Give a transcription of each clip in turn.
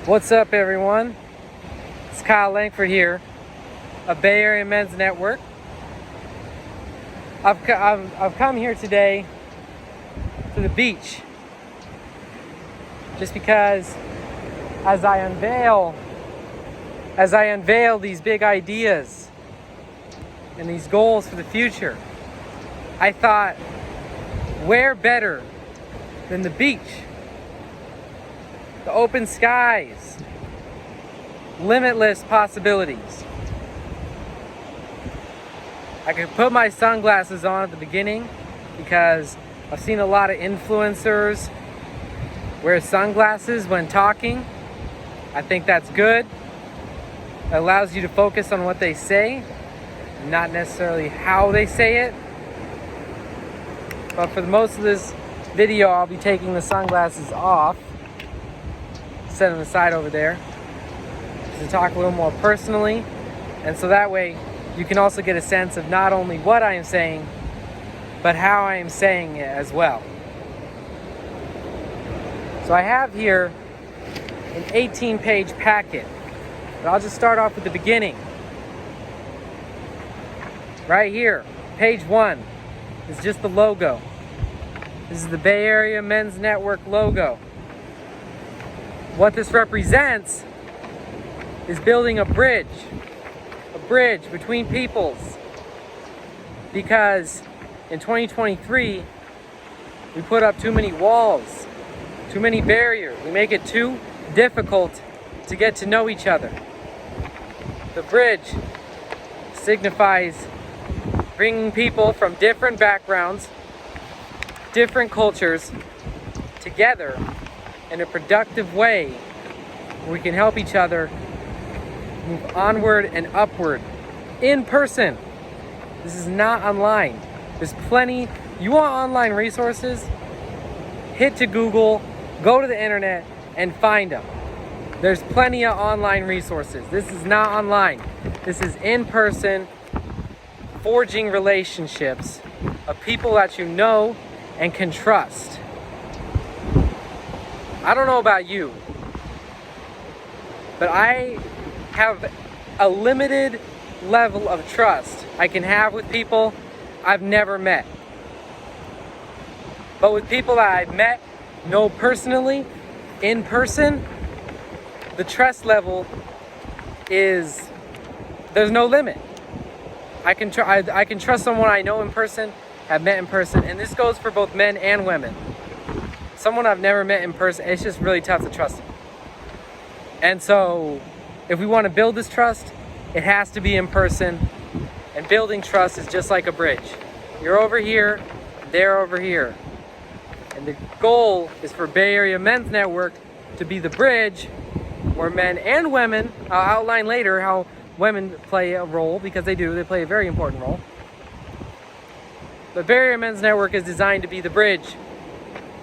What's up, everyone? It's Kyle Langford here of Bay Area Men's Network. I've come here today to the beach just because as I unveil these big ideas and these goals for the future, I thought, where better than the beach? The open skies, limitless possibilities. I could put my sunglasses on at the beginning because I've seen a lot of influencers wear sunglasses when talking. I think that's good. It allows you to focus on what they say, not necessarily how they say it. But for most of this video, I'll be taking the sunglasses off. Set them aside over there to talk a little more personally, and so that way you can also get a sense of not only what I am saying but how I am saying it as well. So I have here an 18-page packet, but I'll just start off with the beginning. Right here, page 1 is just the logo. This is the Bay Area Men's Network logo. What this represents is building a bridge between peoples, because in 2023 we put up too many walls, too many barriers. We make it too difficult to get to know each other. The bridge signifies bringing people from different backgrounds, different cultures together in a productive way where we can help each other move onward and upward in person. This is not online. There's plenty. You want online resources? Hit to Google, go to the internet, and find them. There's plenty of online resources. This is not online. This is in person, forging relationships of people that you know and can trust. I don't know about you, but I have a limited level of trust I can have with people I've never met. But with people that I've met, know personally, in person, the trust level is, there's no limit. I can trust someone I know in person, have met in person, and this goes for both men and women. Someone I've never met in person, it's just really tough to trust them. And so, if we want to build this trust, it has to be in person. And building trust is just like a bridge. You're over here, they're over here. And the goal is for Bay Area Men's Network to be the bridge where men and women, I'll outline later how women play a role, because they play a very important role. But Bay Area Men's Network is designed to be the bridge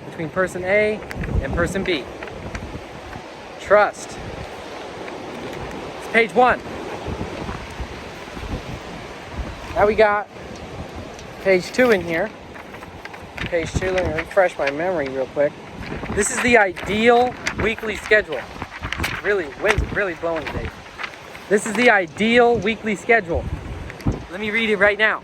between person A and person B. Trust. It's page 1. Now we got page 2 in here. Page 2, let me refresh my memory real quick. This is the ideal weekly schedule. Wind's really blowing today. This is the ideal weekly schedule. Let me read it right now.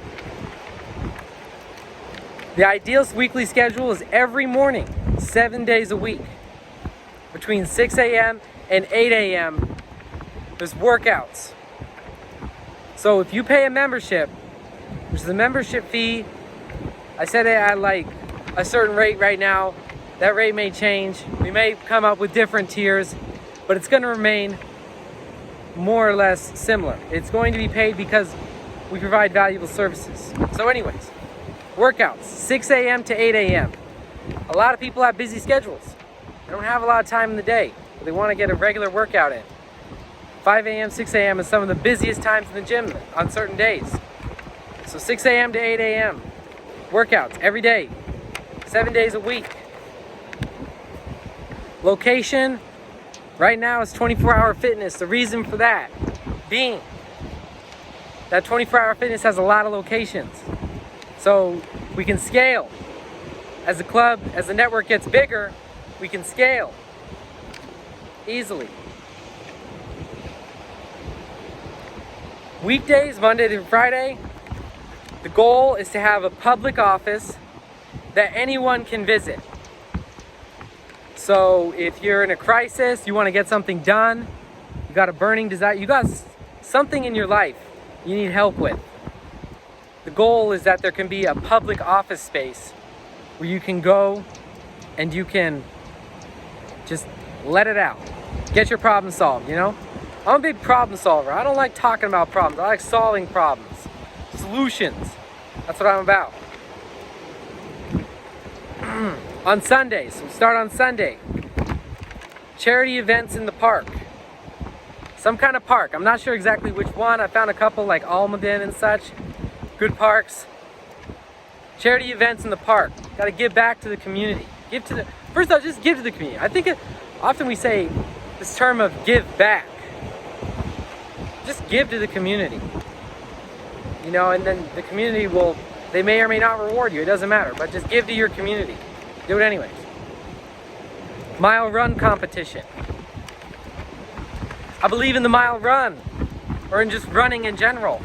The ideal weekly schedule is every morning, 7 days a week. Between 6 a.m. and 8 a.m., there's workouts. So if you pay a membership, which is a membership fee, I said it at like a certain rate right now. That rate may change. We may come up with different tiers, but it's going to remain more or less similar. It's going to be paid because we provide valuable services. So anyways, workouts, 6 a.m. to 8 a.m. A lot of people have busy schedules. They don't have a lot of time in the day, but they want to get a regular workout in. 5 a.m., 6 a.m. is some of the busiest times in the gym on certain days. So 6 a.m. to 8 a.m. workouts every day, 7 days a week. Location, right now is 24-hour fitness. The reason for that being that 24-hour fitness has a lot of locations. So we can scale. As the club, as the network gets bigger, we can scale. easily. Weekdays, Monday through Friday, the goal is to have a public office that anyone can visit. So if you're in a crisis, you want to get something done, you got a burning desire, you got something in your life you need help with. The goal is that there can be a public office space where you can go and you can just let it out. Get your problem solved, you know? I'm a big problem solver. I don't like talking about problems. I like solving problems. Solutions. That's what I'm about. On Sundays, we start on Sunday. Charity events in the park. Some kind of park. I'm not sure exactly which one. I found a couple like Almaden and such. Good parks. Charity events in the park. Got to give back to the community. First off, just give to the community. I think often we say this term of give back. Just give to the community. You know, and then the community they may or may not reward you. It doesn't matter. But just give to your community. Do it anyways. Mile run competition. I believe in the mile run. Or in just running in general.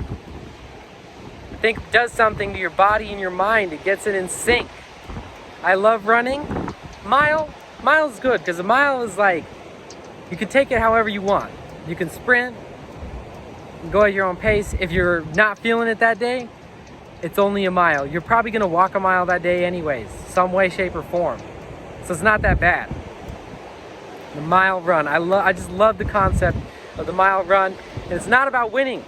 I think it does something to your body and your mind. It gets it in sync. I love running. Mile's good because a mile is like, you can take it however you want. You can sprint, you can go at your own pace. If you're not feeling it that day, it's only a mile. You're probably gonna walk a mile that day anyways, some way, shape, or form. So it's not that bad. The mile run, I just love the concept of the mile run. And it's not about winning.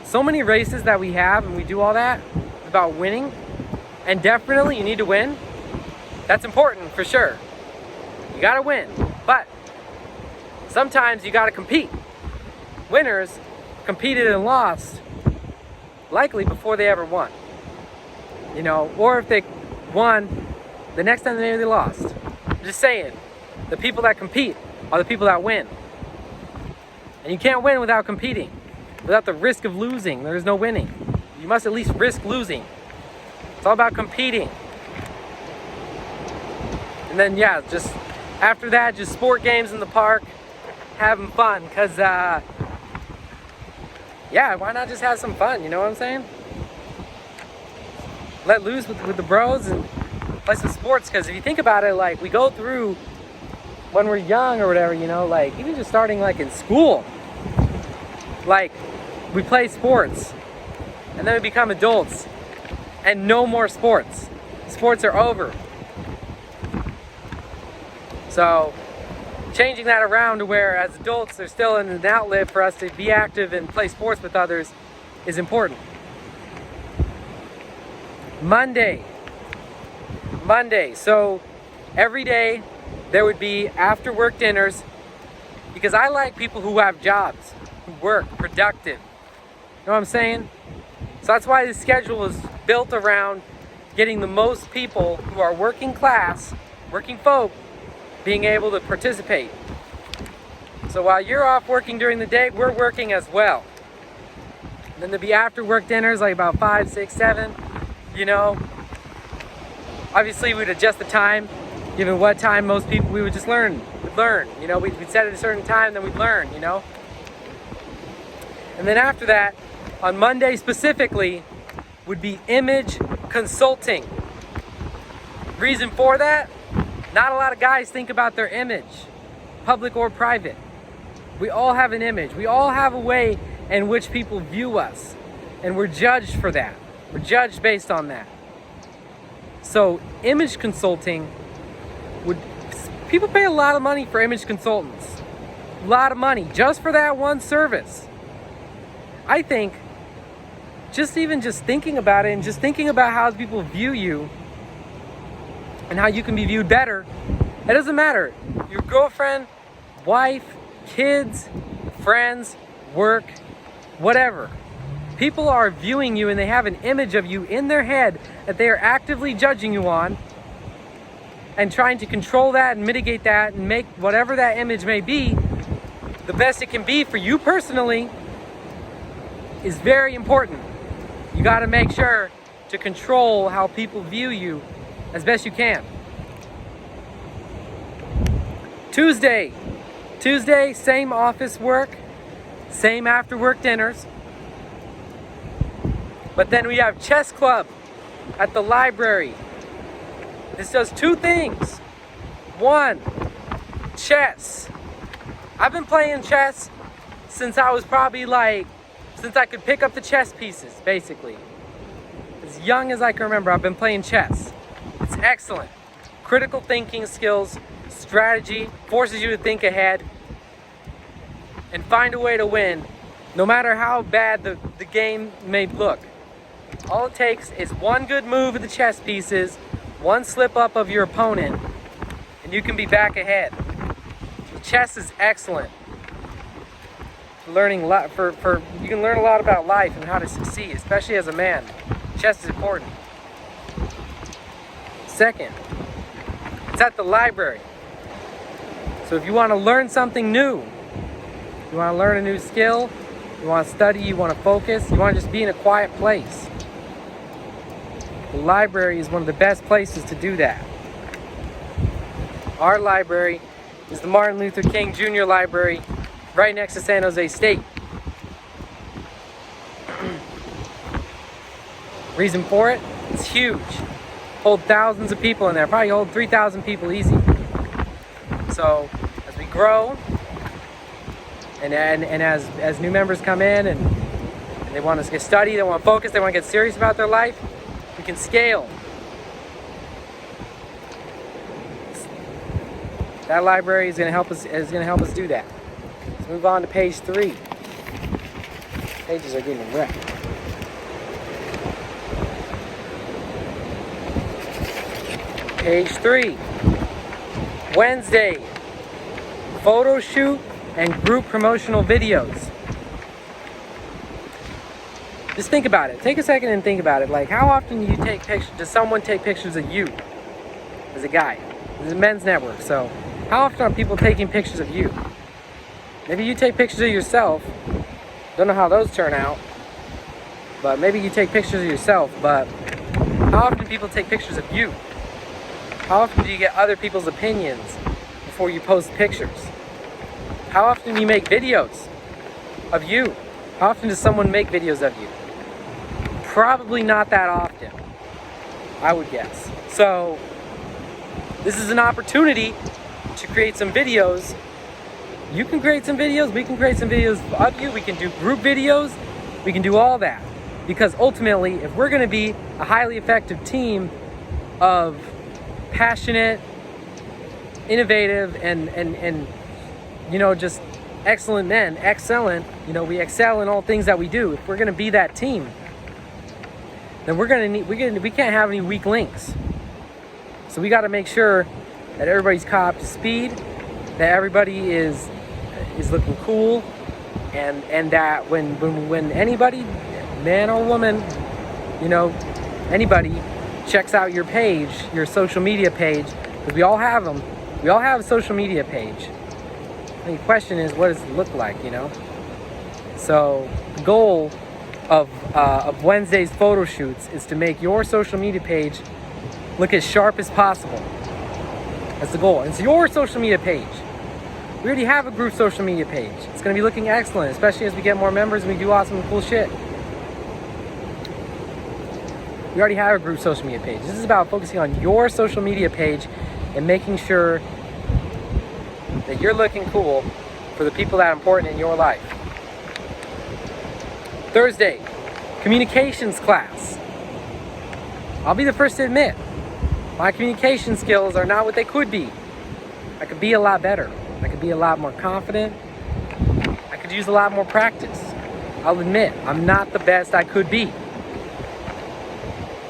So many races that we have and we do all that, it's about winning. And definitely you need to win. That's important for sure. You gotta win, but sometimes you gotta compete. Winners competed and lost likely before they ever won. You know, or if they won, the next time they lost. I'm just saying, the people that compete are the people that win. And you can't win without competing. Without the risk of losing, there is no winning. You must at least risk losing. It's all about competing. And then yeah, just after that, just sport games in the park, having fun. Cause yeah, why not just have some fun? You know what I'm saying? Let loose with the bros and play some sports. Cause if you think about it, like we go through when we're young or whatever, you know, like even just starting like in school, like we play sports and then we become adults and no more sports. Sports are over. So changing that around to where as adults there's still an outlet for us to be active and play sports with others is important. Monday. So every day there would be after work dinners because I like people who have jobs, who work, productive. You know what I'm saying? So that's why the schedule is built around getting the most people who are working class, working folk, being able to participate. So while you're off working during the day, we're working as well. And then there'll be after work dinners like about 5, 6, 7, you know. Obviously we'd adjust the time, given what time most people we would just learn. You know, we'd set it at a certain time, then we'd learn, you know. And then after that, on Monday specifically, would be image consulting. Reason for that? Not a lot of guys think about their image, public or private. We all have an image. We all have a way in which people view us. And we're judged for that. We're judged based on that. So image consulting people pay a lot of money for image consultants. A lot of money just for that one service. I think just thinking about it and just thinking about how people view you and how you can be viewed better, it doesn't matter. Your girlfriend, wife, kids, friends, work, whatever. People are viewing you and they have an image of you in their head that they are actively judging you on and trying to control that and mitigate that and make whatever that image may be the best it can be for you personally is very important. You got to make sure to control how people view you as best you can. Tuesday, Tuesday, same office work, same after work dinners. But then we have chess club at the library. This does two things. One, chess. I've been playing chess since I was probably since I could pick up the chess pieces, basically. As young as I can remember, I've been playing chess. It's excellent. Critical thinking skills, strategy, forces you to think ahead and find a way to win, no matter how bad the game may look. All it takes is one good move of the chess pieces, one slip up of your opponent, and you can be back ahead. So chess is excellent. Learning a lot you can learn a lot about life and how to succeed, especially as a man. Chess is important. Second, it's at the library. So if you want to learn something new, you want to learn a new skill, you want to study, you want to focus, you want to just be in a quiet place, the library is one of the best places to do that. Our library is the Martin Luther King Jr. Library, right next to San Jose State. Reason for it? It's huge. Hold thousands of people in there. Probably hold 3,000 people easy. So as we grow, and as new members come in and they want to study, they want to focus, they want to get serious about their life, we can scale. That library is going to help us do that. Let's move on to page 3. Pages are getting wrecked. Page 3. Wednesday. Photo shoot and group promotional videos. Just think about it. Take a second and think about it. Like, how often do you take pictures? Does someone take pictures of you as a guy? This is a men's network, so how often are people taking pictures of you? Maybe you take pictures of yourself. Don't know how those turn out, but maybe you take pictures of yourself. But how often do people take pictures of you? How often do you get other people's opinions before you post pictures? How often do you make videos of you? How often does someone make videos of you? Probably not that often, I would guess. So this is an opportunity to create some videos. You can create some videos, we can create some videos of you, we can do group videos, we can do all that. Because ultimately, if we're gonna be a highly effective team of passionate, innovative, and you know, just excellent men, we excel in all things that we do. If we're gonna be that team, then we can't have any weak links. So we gotta make sure that everybody's caught up to speed, that everybody is looking cool, and that when anybody, man or woman, you know, anybody checks out your page, your social media page, because we all have them. We all have a social media page. And the question is, what does it look like, you know? So the goal of Wednesday's photo shoots is to make your social media page look as sharp as possible. That's the goal. It's your social media page. We already have a group social media page. It's going to be looking excellent, especially as we get more members and we do awesome and cool shit. We already have a group social media page. This is about focusing on your social media page and making sure that you're looking cool for the people that are important in your life. Thursday, communications class. I'll be the first to admit, my communication skills are not what they could be. I could be a lot better. I could be a lot more confident. I could use a lot more practice. I'll admit, I'm not the best I could be.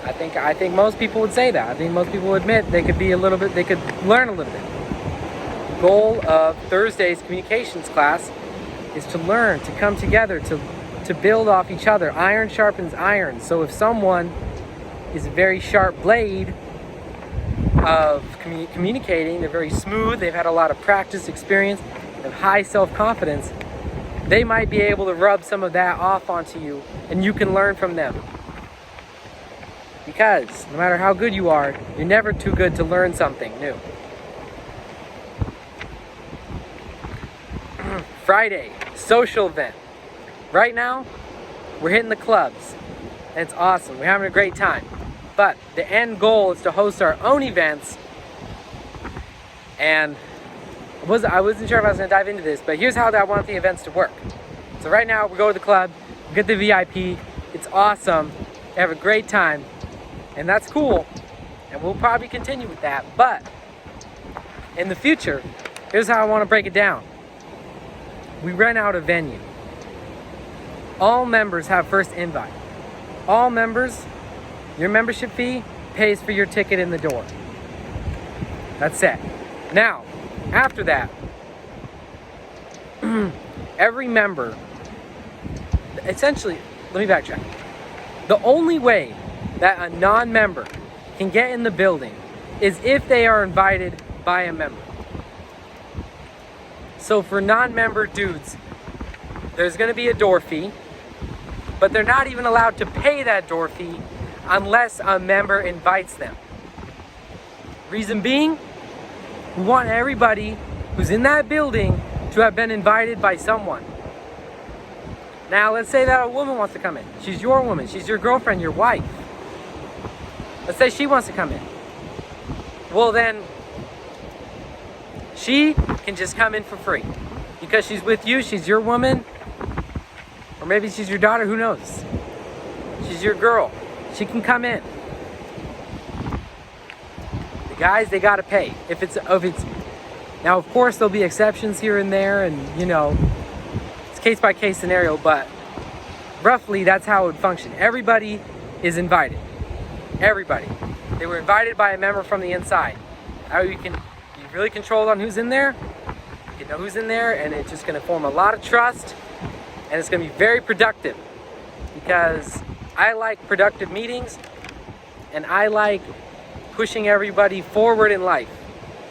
I think most people would say that. I think most people would admit they could learn a little bit. The goal of Thursday's communications class is to learn, to come together, to build off each other. Iron sharpens iron. So if someone is a very sharp blade of communicating, they're very smooth, they've had a lot of practice, experience, and high self-confidence, they might be able to rub some of that off onto you, and you can learn from them. Because no matter how good you are, you're never too good to learn something new. Friday, social event. Right now, we're hitting the clubs. And it's awesome. We're having a great time. But the end goal is to host our own events. And I wasn't sure if I was going to dive into this, but here's how I want the events to work. So right now, we go to the club, we get the VIP. It's awesome. We have a great time. And that's cool. And we'll probably continue with that. But in the future, here's how I want to break it down. We rent out a venue. All members have first invite. All members, your membership fee pays for your ticket in the door. That's it. Now, after that, every member, essentially, let me backtrack. The only way that a non-member can get in the building is if they are invited by a member. So for non-member dudes, there's going to be a door fee, but they're not even allowed to pay that door fee unless a member invites them. Reason being, we want everybody who's in that building to have been invited by someone. Now, let's say that a woman wants to come in. She's your woman. She's your girlfriend, your wife. Let's say she wants to come in. Well, then, she can just come in for free. Because she's with you, she's your woman. Or maybe she's your daughter, who knows? She's your girl. She can come in. The guys, they gotta pay. If it's now, of course, there'll be exceptions here and there, and you know, it's case by case scenario, but roughly that's how it would function. Everybody is invited. Everybody. They were invited by a member from the inside. How you can be really controlled on who's in there. You know who's in there, and it's just gonna form a lot of trust, and it's gonna be very productive, because I like productive meetings, and I like pushing everybody forward in life.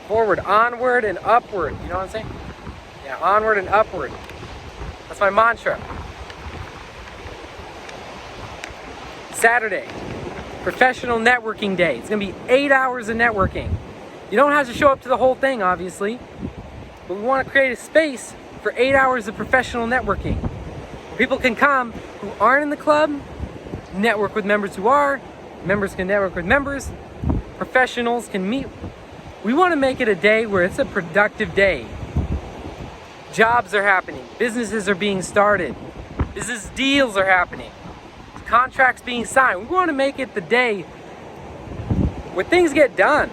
Forward, onward, and upward. You know what I'm saying? Yeah, onward and upward. That's my mantra. Saturday, professional networking day. It's gonna be 8 hours of networking. You don't have to show up to the whole thing, obviously, but we want to create a space for 8 hours of professional networking. People can come who aren't in the club, network with members who are, members can network with members, professionals can meet. We want to make it a day where it's a productive day. Jobs are happening, businesses are being started, business deals are happening, contracts being signed. We want to make it the day where things get done.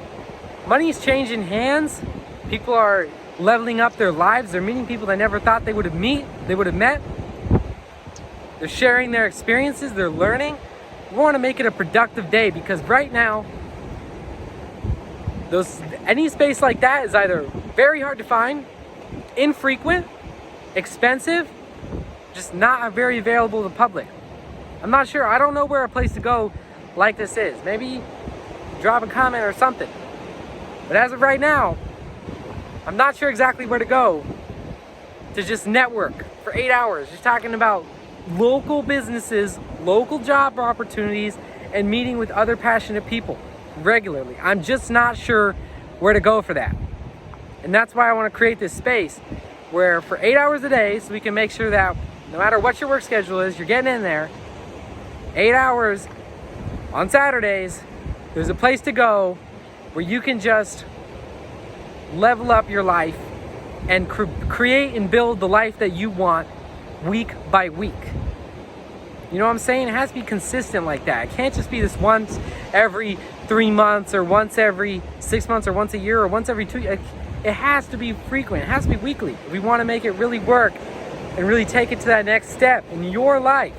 Money's changing hands, people are leveling up their lives, they're meeting people they never thought they would have met. They're sharing their experiences, they're learning. We want to make it a productive day, because right now, any space like that is either very hard to find, infrequent, expensive, just not very available to the public. I'm not sure. I don't know where a place to go like this is. Maybe drop a comment or something. But as of right now, I'm not sure exactly where to go to just network for 8 hours. Just talking about local businesses, local job opportunities, and meeting with other passionate people regularly. I'm just not sure where to go for that. And that's why I want to create this space where for 8 hours a day, so we can make sure that no matter what your work schedule is, you're getting in there. 8 hours on Saturdays, there's a place to go where you can just level up your life and create and build the life that you want week by week. You know what I'm saying? It has to be consistent like that. It can't just be this once every 3 months, or once every 6 months, or once a year, or once every 2 years. It has to be frequent. It has to be weekly. We want to make it really work and really take it to that next step in your life.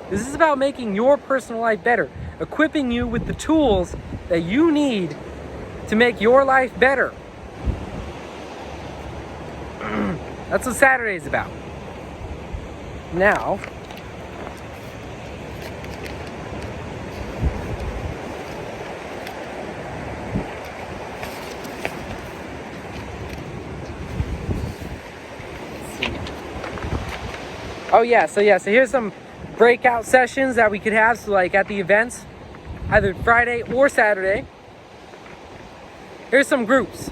This is about making your personal life better, equipping you with the tools that you need to make your life better. That's what Saturday is about. Now, so here's some breakout sessions that we could have, so like at the events, either Friday or Saturday. Here's some groups.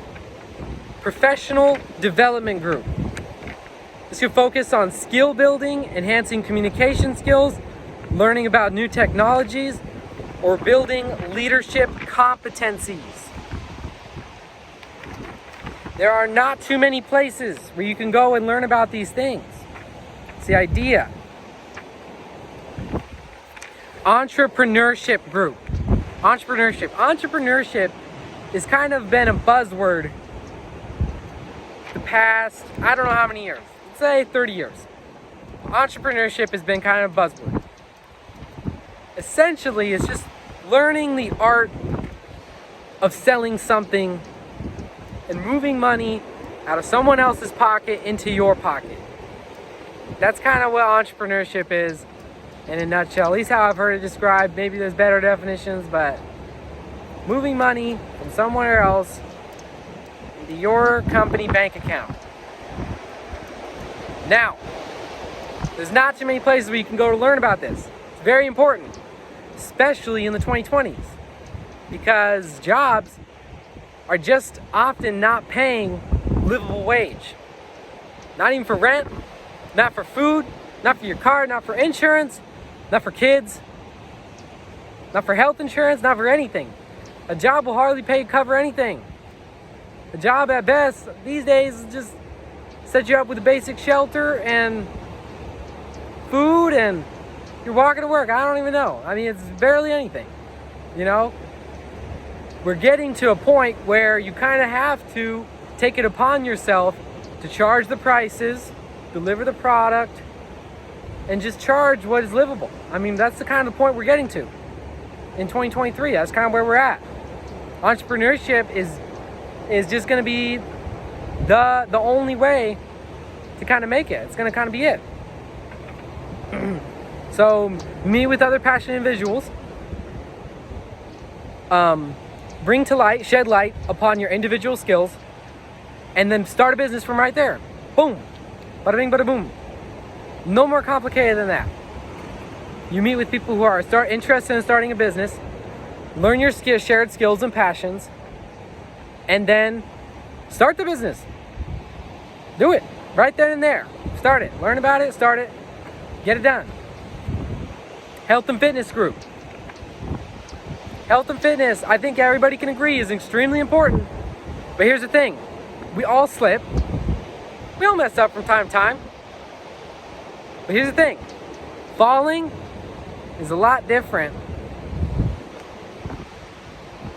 Professional development group. This should focus on skill building, enhancing communication skills, learning about new technologies, or building leadership competencies. There are not too many places where you can go and learn about these things. It's the idea. Entrepreneurship group. Entrepreneurship has kind of been a buzzword the past, I don't know how many years. Let's say 30 years. Entrepreneurship has been kind of a buzzword. Essentially, it's just learning the art of selling something and moving money out of someone else's pocket into your pocket. That's kind of what entrepreneurship is in a nutshell. At least how I've heard it described. Maybe there's better definitions, but moving money from somewhere else into your company bank account. Now, there's not too many places where you can go to learn about this. It's very important, especially in the 2020s, because jobs are just often not paying livable wage. Not even for rent, not for food, not for your car, not for insurance, not for kids, not for health insurance, not for anything. A job will hardly cover anything. A job at best these days just set you up with a basic shelter and food, and you're walking to work. I don't even know. I mean, it's barely anything, you know? We're getting to a point where you kind of have to take it upon yourself to charge the prices, deliver the product, and just charge what is livable. I mean, that's the kind of point we're getting to in 2023. That's kind of where we're at. Entrepreneurship is just going to be the only way to kind of make it. It's going to kind of be it. So meet with other passionate individuals. Bring to light, shed light upon your individual skills, and then start a business from right there. Boom. Bada bing, bada boom. No more complicated than that. You meet with people who are interested in starting a business, learn your shared skills and passions, and then start the business. Do it right then and there. Start it. Learn about it. Start it. Get it done. Health and fitness group. Health and fitness, I think everybody can agree, is extremely important. But here's the thing. We all slip. We all mess up from time to time. But here's the thing. Falling is a lot different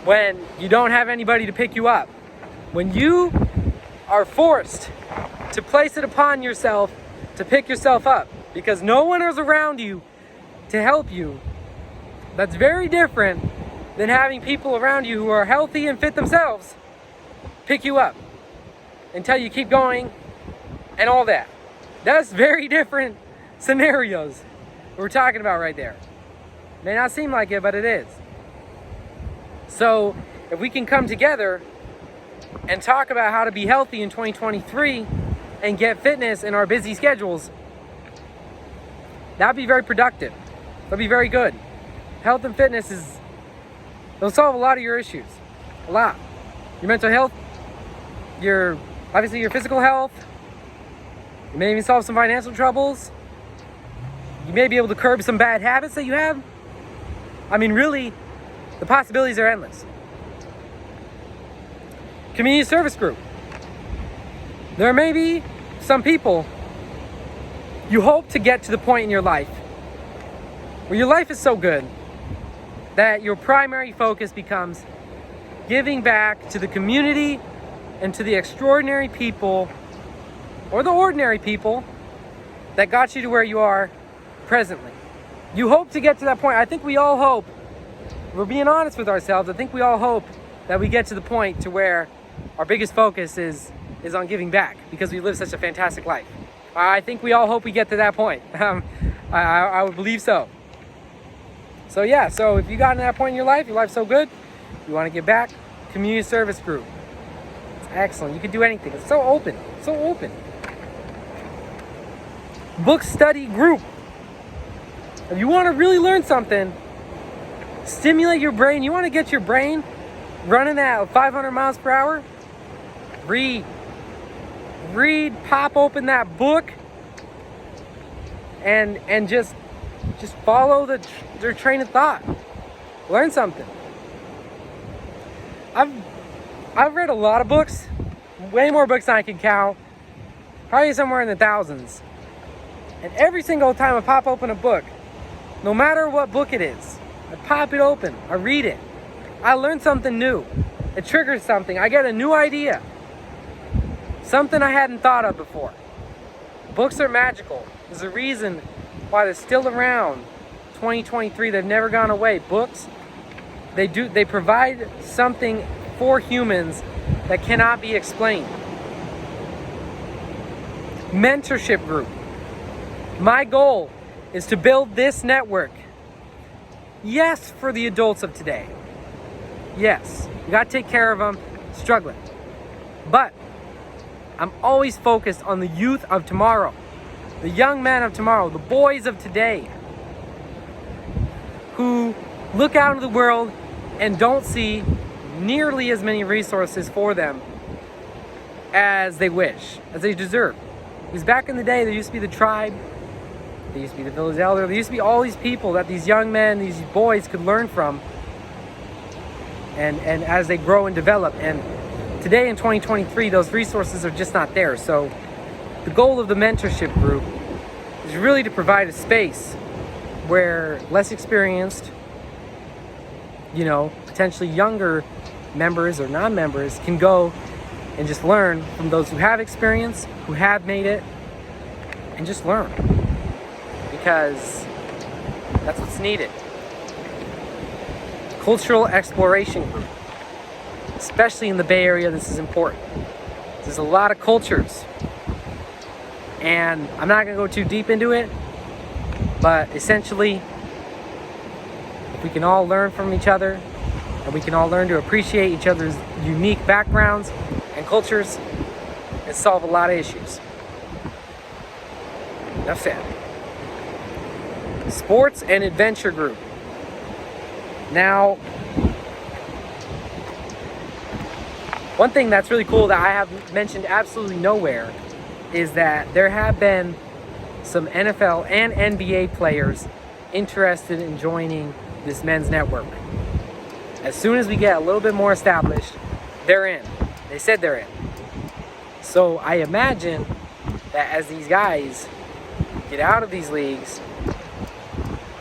when you don't have anybody to pick you up. When you are forced to place it upon yourself to pick yourself up because no one is around you to help you, that's very different than having people around you who are healthy and fit themselves pick you up and tell you keep going and all that. That's very different scenarios we're talking about right there. May not seem like it, but it is. So if we can come together and talk about how to be healthy in 2023 and get fitness in our busy schedules, that'd be very productive. That'd be very good. Health and fitness it'll solve a lot of your issues. A lot. Your mental health, obviously your physical health. You may even solve some financial troubles. You may be able to curb some bad habits that you have. I mean, really, the possibilities are endless. Community service group. There may be some people you hope to get to the point in your life where your life is so good that your primary focus becomes giving back to the community and to the extraordinary people or the ordinary people that got you to where you are presently. You hope to get to that point. I think we all hope, we're being honest with ourselves, I think we all hope that we get to the point to where our biggest focus is on giving back because we live such a fantastic life. I think we all hope we get to that point. I would believe so. So yeah, so if you got to that point in your life's so good, you want to give back, community service group. It's excellent. You can do anything. It's so open. So open. Book study group. If you want to really learn something, stimulate your brain. You want to get your brain running at 500 miles per hour? Read. Pop open that book and just follow their train of thought. Learn something. I've read a lot of books, way more books than I can count, probably somewhere in the thousands. And every single time I pop open a book, no matter what book it is, I pop it open, I read it, I learn something new. It triggers something. I get a new idea. Something I hadn't thought of before. Books are magical. There's a reason why they're still around. 2023, they've never gone away. Books, they provide something for humans that cannot be explained. Mentorship group. My goal is to build this network. Yes, for the adults of today. Yes, you gotta take care of them struggling. But I'm always focused on the youth of tomorrow, the young men of tomorrow, the boys of today, who look out into the world and don't see nearly as many resources for them as they wish, as they deserve. Because back in the day, there used to be the tribe, there used to be the village elder, there used to be all these people that these young men, these boys could learn from, and as they grow and develop. And today in 2023, those resources are just not there. So the goal of the mentorship group is really to provide a space where less experienced, potentially younger members or non-members can go and just learn from those who have experience, who have made it, and just learn. Because that's what's needed. Cultural exploration group. Especially in the Bay Area, this is important. There's a lot of cultures. And I'm not going to go too deep into it, but essentially, if we can all learn from each other, and we can all learn to appreciate each other's unique backgrounds and cultures, and solve a lot of issues. Enough said. Sports and adventure group. Now, one thing that's really cool that I have mentioned absolutely nowhere is that there have been some NFL and NBA players interested in joining this men's network. As soon as we get a little bit more established, they're in. They said they're in. So I imagine that as these guys get out of these leagues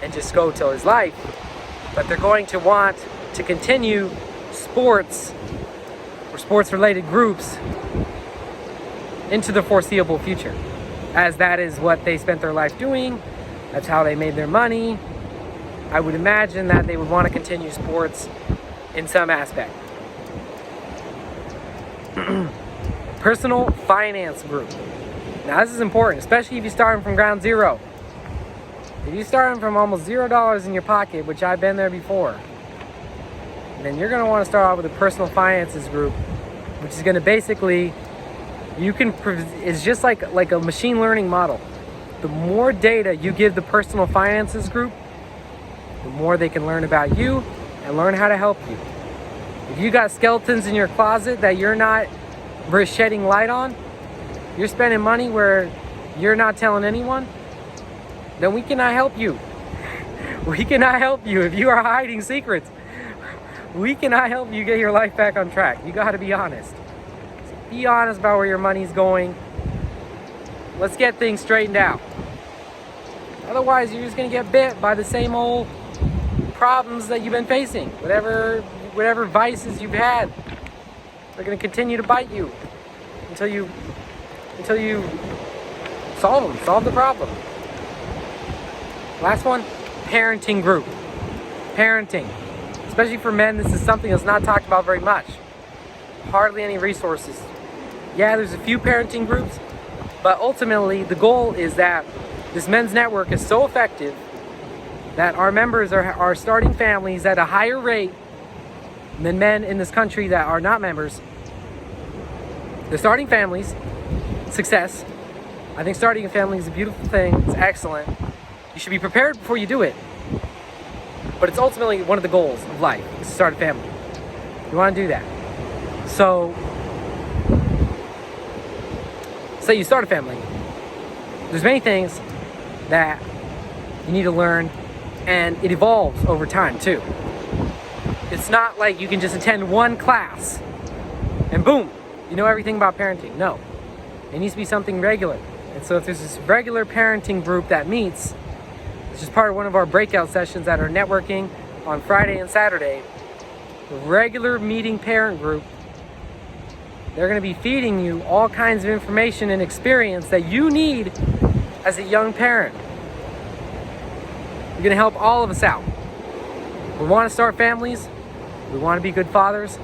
and just go till his life, but they're going to want to continue sports or sports-related groups into the foreseeable future, as that is what they spent their life doing. That's how they made their money. I would imagine that they would want to continue sports in some aspect. Personal finance group. Now this is important, especially if you're starting from ground zero. If you're starting from almost $0 in your pocket, which I've been there before, then you're going to want to start off with a personal finances group, which is going to basically, it's just like a machine learning model. The more data you give the personal finances group, the more they can learn about you and learn how to help you. If you got skeletons in your closet that you're not shedding light on, you're spending money where you're not telling anyone, then we cannot help you. We cannot help you if you are hiding secrets. We cannot help you get your life back on track. You got to be honest. So be honest about where your money's going. Let's get things straightened out. Otherwise, you're just going to get bit by the same old problems that you've been facing. Whatever vices you've had, they're going to continue to bite you until you solve the problem. Last one, parenting group. Parenting. Especially for men, this is something that's not talked about very much. Hardly any resources. Yeah, there's a few parenting groups, but ultimately the goal is that this men's network is so effective that our members are starting families at a higher rate than men in this country that are not members. They're starting families. Success. I think starting a family is a beautiful thing. It's excellent. You should be prepared before you do it. But it's ultimately one of the goals of life, is to start a family. You want to do that. So, say you start a family. There's many things that you need to learn, and it evolves over time too. It's not like you can just attend one class and boom, you know everything about parenting. No, it needs to be something regular. And so if there's this regular parenting group that meets, which is part of one of our breakout sessions at our networking on Friday and Saturday, the regular meeting parent group, they're going to be feeding you all kinds of information and experience that you need as a young parent. You're going to help all of us out. We want to start families. We want to be good fathers.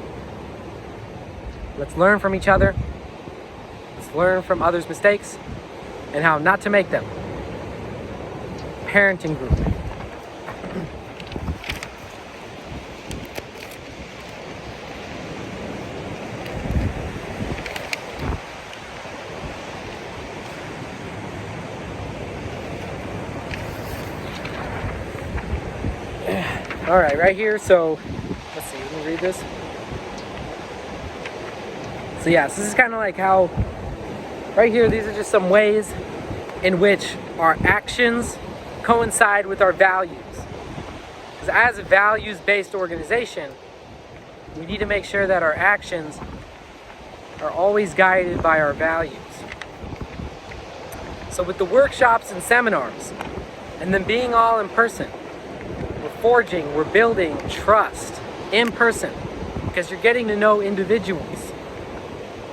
Let's learn from each other. Let's learn from others' mistakes and how not to make them. Parenting group. All right, right here. So let's see, let me read this. So yeah, so this is kind of like how, right here, these are just some ways in which our actions coincide with our values. Because as a values-based organization, we need to make sure that our actions are always guided by our values. So with the workshops and seminars, and then being all in person, we're building trust in person, because you're getting to know individuals.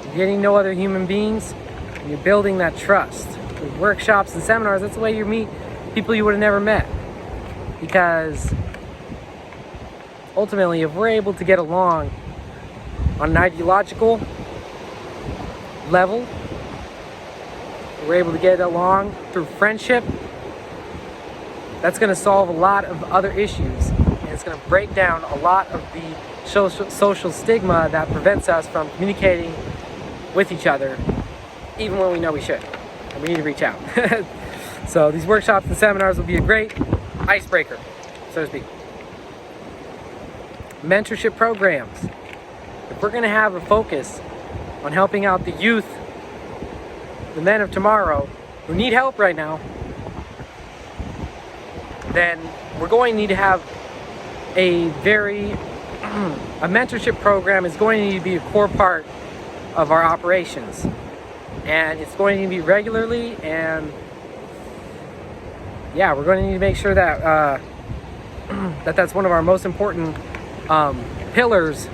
You're getting to know other human beings, and you're building that trust. With workshops and seminars, that's the way you meet people you would have never met. Because ultimately, if we're able to get along on an ideological level, we're able to get along through friendship, that's going to solve a lot of other issues, and it's going to break down a lot of the social stigma that prevents us from communicating with each other, even when we know we should, and we need to reach out. So these workshops and seminars will be a great icebreaker, so to speak. Mentorship programs. If we're going to have a focus on helping out the youth, the men of tomorrow, who need help right now, then we're going to need to have a mentorship program is going to need to be a core part of our operations. And it's going to need to be regularly, and yeah, we're going to need to make sure that that's one of our most important pillars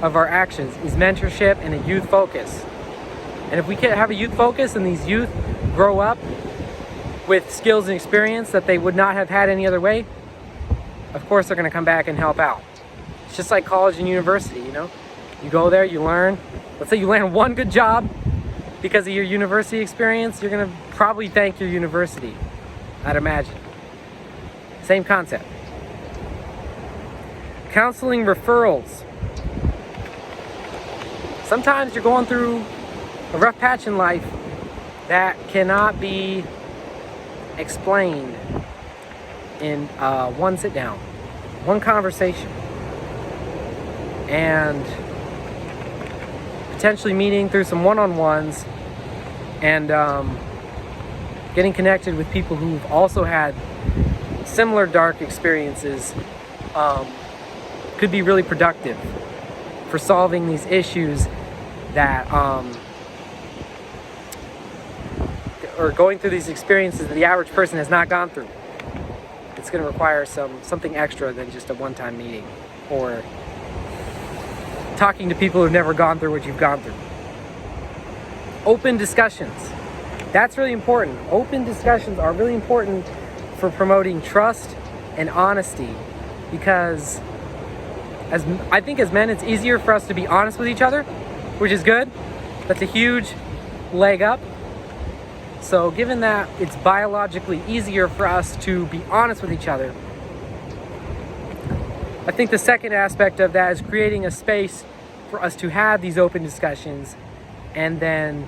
of our actions is mentorship and a youth focus. And if we can have a youth focus and these youth grow up with skills and experience that they would not have had any other way, of course they're going to come back and help out. It's just like college and university, you know? You go there, you learn. Let's say you land one good job because of your university experience, you're going to probably thank your university, I'd imagine. Same concept. Counseling referrals. Sometimes you're going through a rough patch in life that cannot be explained in one sit down, one conversation, and potentially meeting through some one-on-ones and getting connected with people who've also had similar dark experiences could be really productive for solving these issues that or going through these experiences that the average person has not gone through. It's going to require something extra than just a one-time meeting or talking to people who've never gone through what you've gone through. Open discussions. That's really important. Open discussions are really important for promoting trust and honesty, because I think as men, it's easier for us to be honest with each other, which is good. That's a huge leg up. So given that it's biologically easier for us to be honest with each other, I think the second aspect of that is creating a space for us to have these open discussions and then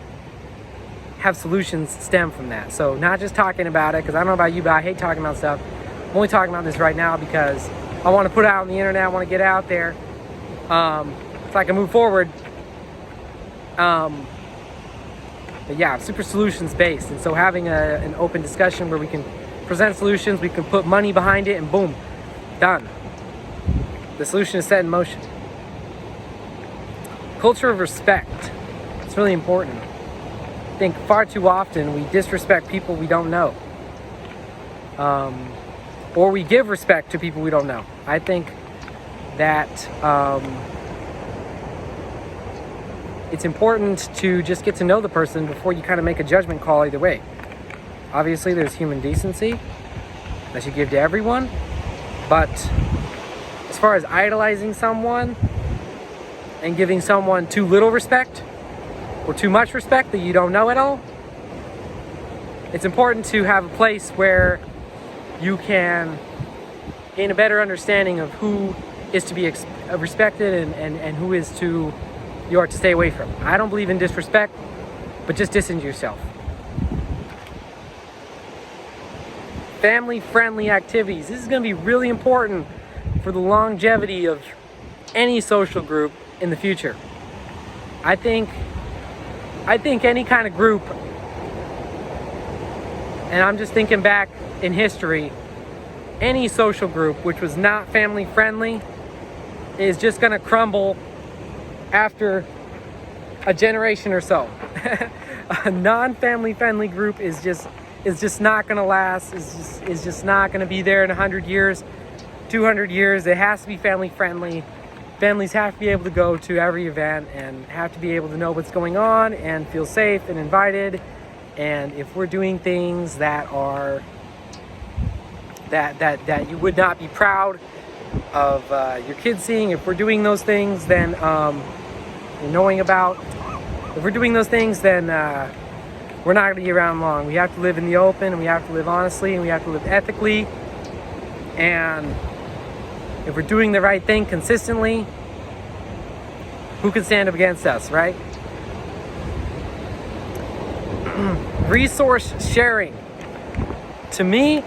have solutions stem from that. So not just talking about it, because I don't know about you, but I hate talking about stuff. I'm only talking about this right now because I want to put it out on the internet. I want to get out there so I can move forward. But yeah, I'm super solutions based, and so having an open discussion where we can present solutions, we can put money behind it, and boom, done. The solution is set in motion. Culture of respect. It's really important. I think far too often we disrespect people we don't know. Or we give respect to people we don't know. I think that it's important to just get to know the person before you kind of make a judgment call either way. Obviously, there's human decency that you give to everyone, but as far as idolizing someone and giving someone too little respect or too much respect that you don't know at all, it's important to have a place where you can gain a better understanding of who is to be respected and who is to you are to stay away from. I don't believe in disrespect, but just distance yourself. Family-friendly activities. This is going to be really important for the longevity of any social group in the future. I think any kind of group, and I'm just thinking back in history, any social group which was not family-friendly is just going to crumble after a generation or so. A non-family friendly group is just not going to last. Is just not going to be there in 100 years, 200 years. It has to be family friendly. Families have to be able to go to every event and have to be able to know what's going on and feel safe and invited. And if we're doing things that are that you would not be proud of your kids seeing, if we're doing those things, then knowing about, if we're doing those things, then we're not going to be around long. We have to live in the open, and we have to live honestly, and we have to live ethically. And if we're doing the right thing consistently, who can stand up against us, right? Resource sharing. To me,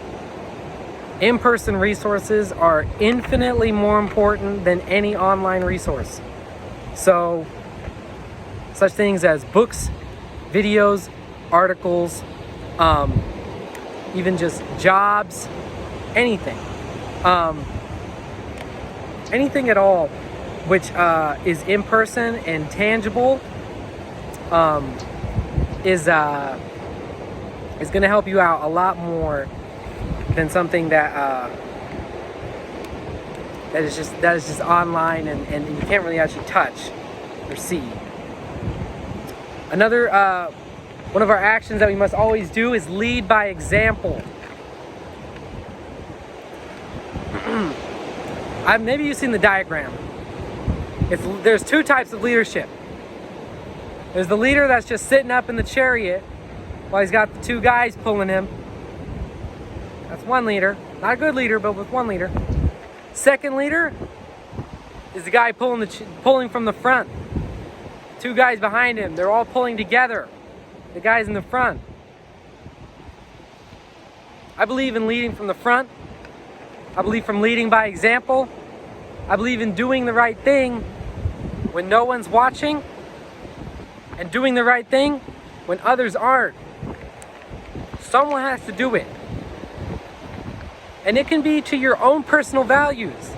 in-person resources are infinitely more important than any online resource. So, such things as books, videos, articles, even just jobs, anything. Anything at all which is in person and tangible is going to help you out a lot more than something that is just online and you can't really actually touch or see. Another one of our actions that we must always do is lead by example. Maybe you've seen the diagram. There's two types of leadership. There's the leader that's just sitting up in the chariot while he's got the two guys pulling him. That's one leader. Not a good leader, but with one leader. Second leader is the guy pulling from the front. Two guys behind him. They're all pulling together. The guys in the front. I believe in leading from the front. I believe from leading by example. I believe in doing the right thing when no one's watching, and doing the right thing when others aren't. Someone has to do it. And it can be to your own personal values.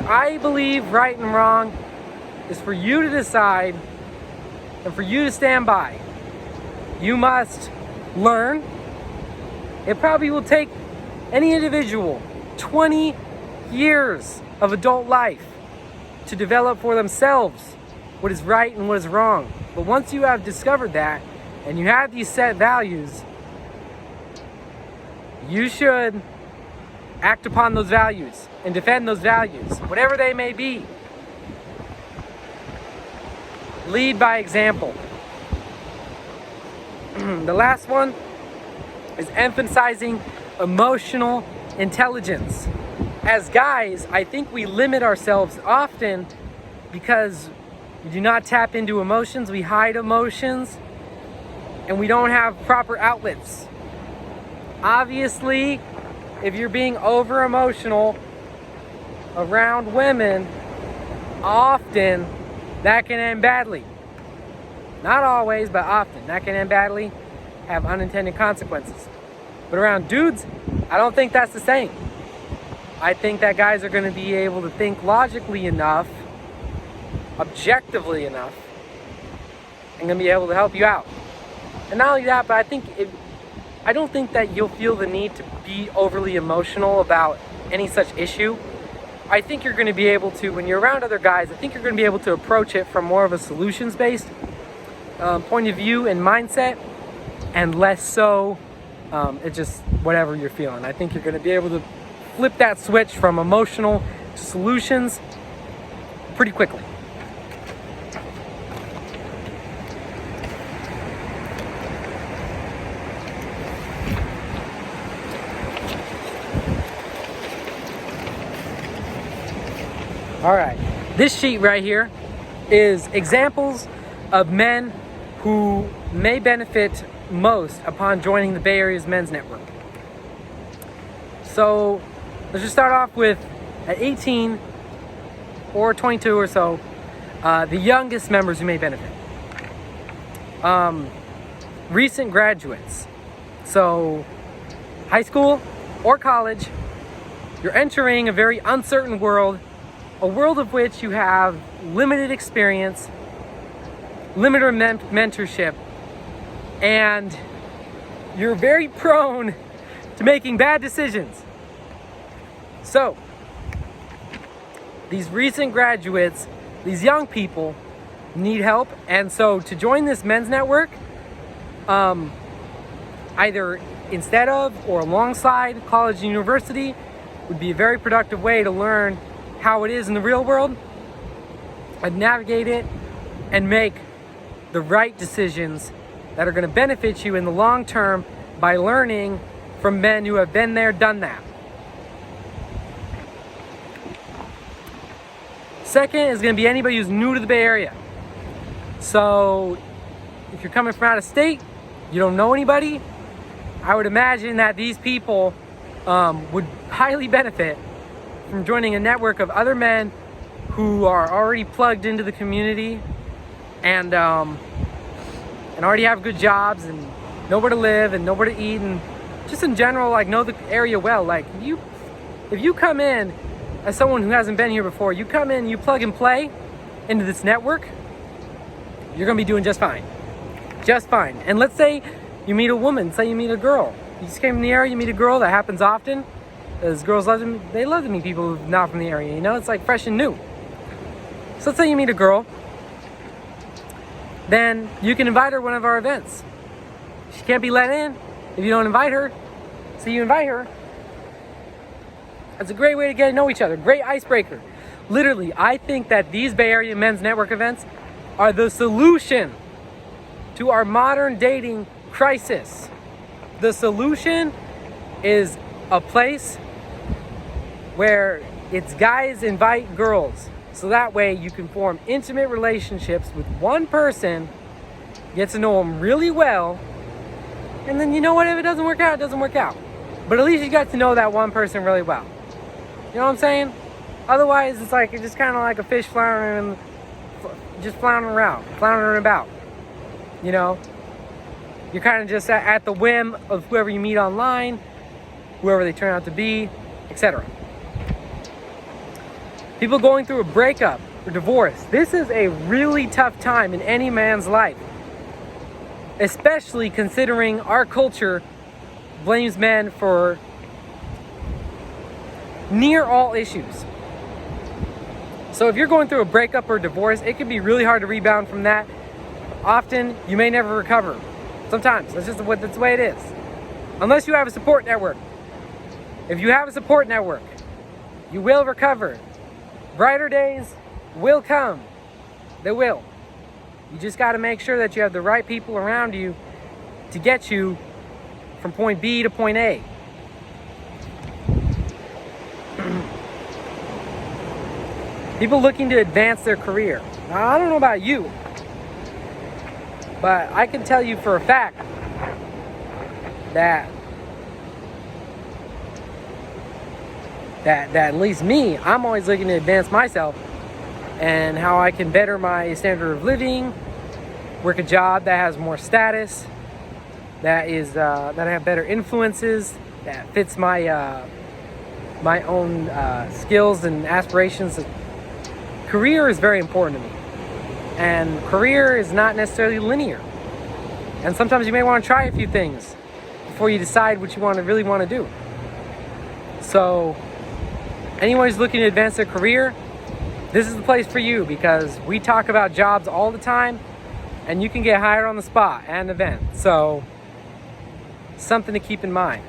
I believe right and wrong is for you to decide and for you to stand by. You must learn. It probably will take any individual 20 years of adult life to develop for themselves what is right and what is wrong. But once you have discovered that and you have these set values, you should act upon those values and defend those values, whatever they may be. Lead by example. The last one is emphasizing emotional intelligence. As guys, I think we limit ourselves often because we do not tap into emotions, we hide emotions, and we don't have proper outlets. Obviously, if you're being over emotional around women, often that can end badly. Not always, but often. That can end badly, have unintended consequences. But around dudes, I don't think that's the same. I think that guys are going to be able to think logically enough, objectively enough, and going to be able to help you out. And not only that, but I don't think that you'll feel the need to be overly emotional about any such issue. I think you're going to be able to, when you're around other guys, I think you're going to be able to approach it from more of a solutions-based point of view and mindset, and less so it's just whatever you're feeling. I think you're going to be able to flip that switch from emotional to solutions pretty quickly. All right, this sheet right here is examples of men who may benefit most upon joining the Bay Area's men's network. So let's just start off with at 18 or 22 or so, the youngest members who may benefit. Recent graduates. So high school or college, you're entering a very uncertain world, a world of which you have limited experience, limited mentorship, and you're very prone to making bad decisions. So, these recent graduates, these young people need help, and so to join this men's network, either instead of or alongside college and university would be a very productive way to learn how it is in the real world, and navigate it and make the right decisions that are going to benefit you in the long term by learning from men who have been there, done that. Second is going to be anybody who's new to the Bay Area. So if you're coming from out of state, you don't know anybody, I would imagine that these people would highly benefit from joining a network of other men who are already plugged into the community and already have good jobs and know where to live and know where to eat, and just in general, like, know the area well. Like, if you come in as someone who hasn't been here before, you come in, you plug and play into this network, you're gonna be doing just fine. Just fine. And let's say you meet a woman, say you meet a girl. You just came from the area, you meet a girl, that happens often. As girls love to meet people who are not from the area, you know, it's like fresh and new. So let's say you meet a girl, then you can invite her to one of our events. She can't be let in if you don't invite her, so you invite her. That's a great way to get to know each other, great icebreaker. Literally, I think that these Bay Area Men's Network events are the solution to our modern dating crisis. The solution is a place where it's guys invite girls, so that way you can form intimate relationships with one person, get to know them really well, and then you know what, if it doesn't work out, it doesn't work out. But at least you got to know that one person really well. You know what I'm saying? Otherwise, it's like, you're just kind of like a fish floundering about. You know? You're kind of just at the whim of whoever you meet online, whoever they turn out to be, etc. People going through a breakup or divorce. This is a really tough time in any man's life, especially considering our culture blames men for near all issues. So if you're going through a breakup or divorce, it can be really hard to rebound from that. Often, you may never recover. Sometimes, that's the way it is. Unless you have a support network. If you have a support network, you will recover. Brighter days will come. They will. You just got to make sure that you have the right people around you to get you from point B to point A. People looking to advance their career. Now, I don't know about you, but I can tell you for a fact that at least me, I'm always looking to advance myself and how I can better my standard of living work a job that has more status, that I have better influences, that fits my my own skills and aspirations. Career is very important to me, and career is not necessarily linear. And sometimes you may want to try a few things before you decide what you really want to do. So anyone who's looking to advance their career, this is the place for you, because we talk about jobs all the time and you can get hired on the spot at an event. So something to keep in mind.